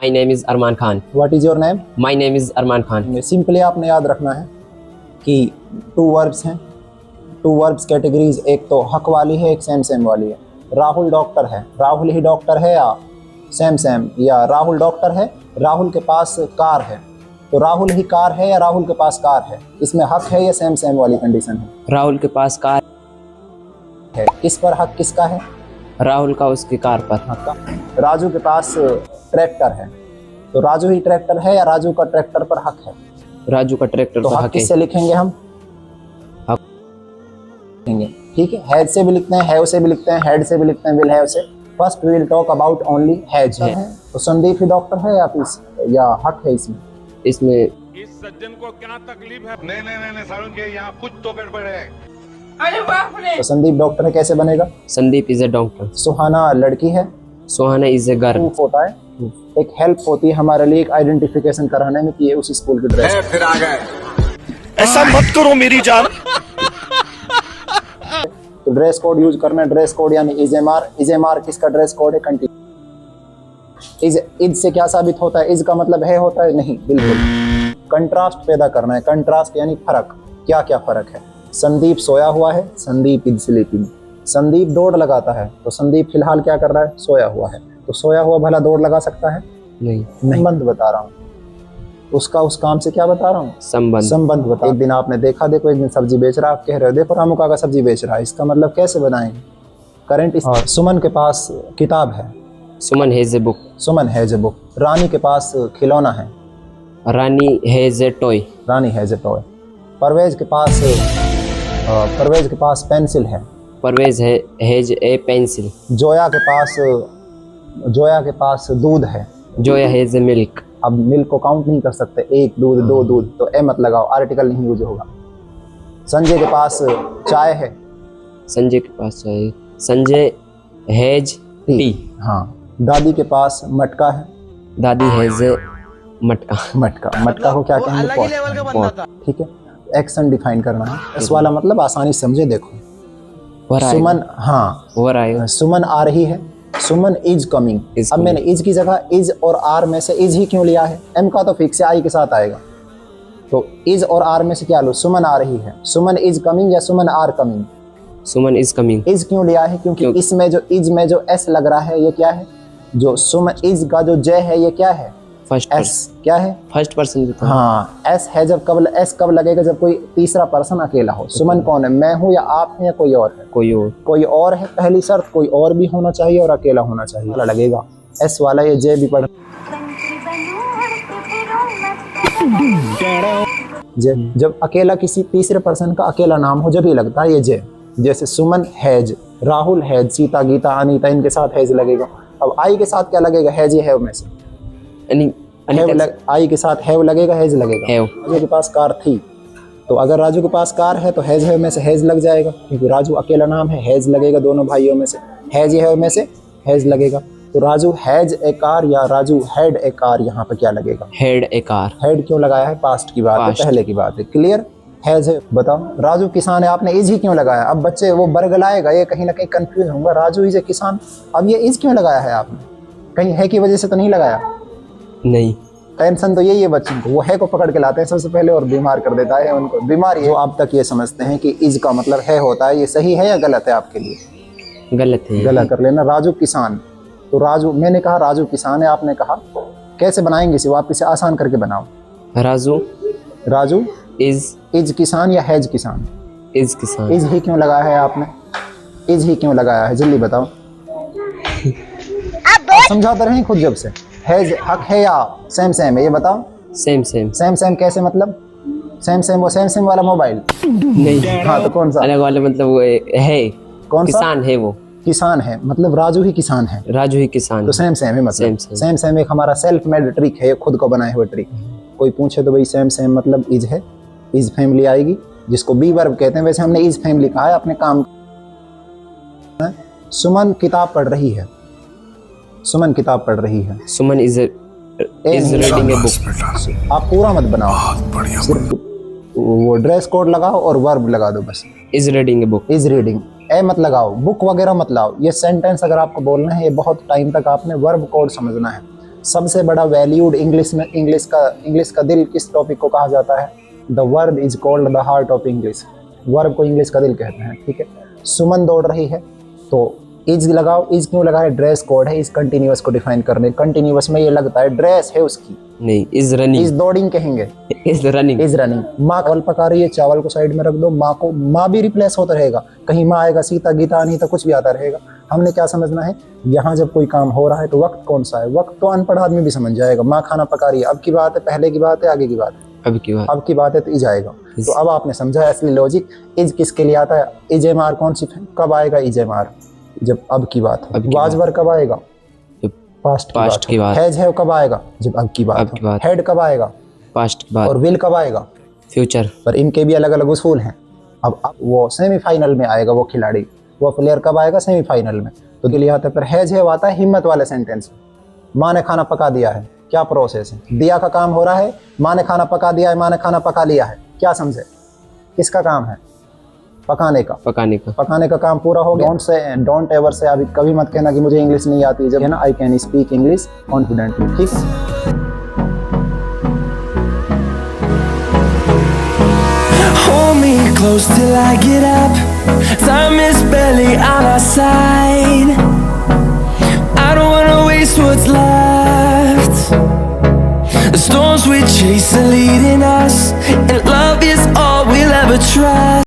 My name is Arman Khan. What is your name? My name is Arman Khan. Simply आपने याद रखना है कि 2 वर्ब्स हैं, 2 वर्ब्स कैटेगरीज, एक तो हक वाली है, एक सेम सेम वाली है। राहुल डॉक्टर है, राहुल ही डॉक्टर है या सेम सेम, या राहुल डॉक्टर है, राहुल के पास कार है, तो राहुल ही कार है या राहुल के पास कार है, इसमें हक है या सेम सेम वाली कंडीशन है? राहुल के पास कार है। किस पर हक किसका है? राहुल का उसकी कार पर हक का। राजू के पास ट्रैक्टर है, तो राजू ही ट्रैक्टर है या राजू का ट्रैक्टर पर हक है? राजू का ट्रैक्टर तो पर हक हक है। किससे लिखेंगे हम? हक लिखेंगे, ठीक है। हैज से भी लिखते हैं, हैव से भी लिखते हैं, हेड से भी लिखते हैं, विल हैव से। First we will talk about only has है। तो संदीप ही डॉक्टर है या हक है इसमें? इसमें इस सज्जन को क्या तकलीफ है? नहीं सारुण के यहाँ कुछ तो गड़बड़ है। अरे बाप रे। तो संदीप डॉक्टर है, कैसे बनेगा? Sandeep is a doctor. Suhana लड़की है, Suhana is a girl. Proof होता है, एक हेल्प होती है हमारे लिए एक आइडेंटिफिकेशन कराने में कि ये उस स्कूल की ड्रेस है। फिर आ गए। ऐसा मत करो मेरी जान। तो ड्रेस कोड यूज करना है, ड्रेस कोड यानी इजेमार। इजेमार किसका ड्रेस कोड है? कंटिन्यू। इज से क्या साबित होता है? इज का मतलब है होता है? नहीं, बिल्कुल। कंट्रास्ट पैदा करना है, कंट्रास्ट यानी फर्क। क्या क्या फर्क है? संदीप सोया हुआ है, संदीप इज स्लीपिंग। संदीप दौड़ लगाता है, तो संदीप फिलहाल क्या कर रहा है? सोया हुआ है। तो सोया हुआ भला दौड़ लगा सकता है? नहीं। संबंध बता रहा हूँ, उसका उस काम से क्या बता रहा हूँ? संबंध। संबंध बता। एक दिन आपने देखा, देखो एक दिन सब्जी बेच रहा, आप कह रहे हो देखो रामू काका सब्जी बेच रहा है, इसका मतलब कैसे बनाएंगे? करंट। और सुमन के पास किताब है, Suman has a book. Suman has a book. Rani के पास खिलौना है, Rani has a toy. Rani has a toy. Parvez के पास पेंसिल है, Parvez has a pencil. Zoya के पास दूध है, जोया हैज ए मिल्क। अब मिल्क को काउंट नहीं कर सकते, 1 दूध 2 दूध, तो ए मत लगाओ, आर्टिकल नहीं यूज होगा। संजय के पास चाय है, संजय के पास चाय। Sanjay has T. हाँ। दादी के पास मटका है, दादी हैज ए मटका। मटका को क्या कहेंगे? अलग ही लेवल का बंदा था। ठीक है। एक्शन डिफाइन करना है, इस वाला मतलब आसानी समझे। देखो सुमन, हाँ ओवर आएगा। सुमन आ रही है, सुमन इज कमिंग। अब मैंने इज की जगह इज और आर में से इज ही क्यों लिया है? एम का तो फिक्स है, आई के साथ आएगा, तो इज और आर में से क्या लो? सुमन आ रही है। सुमन इज कमिंग या Suman are coming? Suman is coming. Is क्यों लिया है? क्योंकि इसमें जो इज में जो एस लग रहा है, ये क्या है? जो सुमन इज का जो जे है, ये क्या है? First S. क्या है? First person. हाँ, एस है। जब कब एस कब लगेगा? जब कोई तीसरा पर्सन अकेला हो। सुमन कौन है? मैं हूँ या आप हैं या कोई और है? कोई और है। पहली शर्त कोई और भी होना चाहिए और अकेला होना चाहिए, वाला लगेगा एस वाला। ये जे भी पढ़ जे। जब अकेला किसी तीसरे पर्सन का अकेला नाम हो जब ही लगता है ये जे। जैसे सुमन हैज, राहुल हैज, सीता गीता अनीता, इनके साथ हैज लगेगा। अब आई के साथ क्या लगेगा? हैज या हैव में से? आई के साथ हैव लगेगा, हैज लगेगा। राजू के पास कार थी, तो अगर राजू के पास कार है तो हैज हैव में से हैज लग जाएगा, क्योंकि राजू अकेला नाम है, हैज लगेगा दोनों भाइयों में से। हैज हैव में से हैज लगेगा, तो राजू हैज ए कार या राजू हैड ए कार, यहाँ पे क्या लगेगा? Had a car. हैड क्यों लगाया है? पास्ट की बात है, पहले की बात है। क्लियर? हैज है। बताओ, राजू किसान है, आपने इज ही क्यों लगाया? अब बच्चे वो बरगलाएगा, ये कहीं ना कहीं कंफ्यूज होगा, राजू इज ए किसान, अब ये इज क्यों लगाया है आपने? कहीं है की वजह से तो नहीं लगाया? नहीं। टेंशन तो यही है बच्चों को, वो है को पकड़ के लाते हैं सबसे पहले और बीमार कर देता है उनको। बीमारी जो आप तक ये समझते हैं कि इज का मतलब है होता है, ये सही है या गलत है आपके लिए? गलत है। गलत कर लेना। राजू किसान, तो राजू, मैंने कहा राजू किसान है, आपने कहा कैसे बनाएंगे इसे? आप इसे आसान करके बनाओ। राजू इज किसान या हैज किसान? इज किसान। इज ही क्यों लगाया है आपने? इज ही क्यों लगाया है? जल्दी बताओ। समझाते रहें खुद जब से। हैज हक है या सेम सेम है? ये बताओ। Same same. सेम सेम कैसे मतलब? सेम सेम वो सेम सेम वाला मोबाइल नहीं। हाँ, तो कौन सा? अलग वाला मतलब वो है। कौन सा? किसान है वो। किसान है मतलब राजू ही किसान है। राजू ही किसान। तो सेम सेम है मतलब। सेम सेम एक हमारा सेल्फ मेड ट्रिक है, खुद को बनाए हुए ट्रिक। कोई पूछे तो भाई सेम सेम मतलब इज है, इज फैमिली आएगी, जिसको बी वर्ब कहते हैं। वैसे हमने इज फैमिली कहा है अपने काम। सुमन किताब पढ़ रही है, सुमन किताब पढ़ रही है। सुमन इज रीडिंग ए बुक। आप पूरा मत बनाओ, सिर्फ वो ड्रेस कोड लगाओ और वर्ब लगा दो बस। Is reading a book. Is reading, a मत लगाओ, बुक वगैरह मत लाओ। ये सेंटेंस अगर आपको बोलना है, ये बहुत टाइम तक आपने वर्ब कोड समझना है। सबसे बड़ा वैल्यूड इंग्लिश का दिल किस टॉपिक को कहा जाता है? The word is called the heart of English. Verb को इंग्लिश का दिल कहते हैं, ठीक है। सुमन दौड़ रही है, तो इज लगाओ। इज क्यों लगा है? ड्रेस कोड है, इज कंटिन्यूअस को डिफाइन करने। कंटिन्यूअस में ये लगता है ड्रेस है उसकी, नहीं, इज रनिंग। इज दौड़िंग कहेंगे, इज रनिंग। Is running. माँ चावल पका रही है, चावल को साइड में रख दो। माँ को माँ भी रिप्लेस होता रहेगा, कहीं माँ आएगा, सीता गीता नहीं तो कुछ भी आता रहेगा। हमने क्या समझना है, यहाँ जब कोई काम हो रहा है तो वक्त कौन सा है? वक्त तो अनपढ़ आदमी भी समझ जाएगा। माँ खाना पका रही है, अब की बात है, पहले की बात है, आगे की बात है? अब की बात। अब की बात है तो इज आएगा। तो अब आपने समझा असली लॉजिक। इज किसके लिए आता है? इज एम आर कौन सी कब आएगा? इज एम आर जब अब की बात हो। वाजवर कब आएगा? जब पास्ट की बात। हैज है कब आएगा? जब अब की बात हो। हेड कब आएगा? पास्ट की बात। और विल कब आएगा? फ्यूचर। पर इनके भी अलग अलग उसूल हैं। अब वो सेमीफाइनल में आएगा, वो खिलाड़ी, वो प्लेयर कब आएगा? सेमीफाइनल में। तो दिल आता है। पर हैज है वो आता है हिम्मत वाले सेंटेंस। माँ ने खाना पका दिया है, क्या प्रोसेस है? दिया का काम हो रहा है, माँ ने खाना पका दिया है, माँ ने खाना पका लिया है, क्या समझे? किसका काम है? पकाने का। पकाने का काम पूरा हो गया। डोंट एवर से, अभी कभी मत कहना कि मुझे इंग्लिश नहीं आती। जब है ना, I can speak English confidently, ठीक है। Hold me close till I get up. Time is barely on our side. I don't wanna waste what's left. The storms we chase are leading us, and love is all we'll ever trust.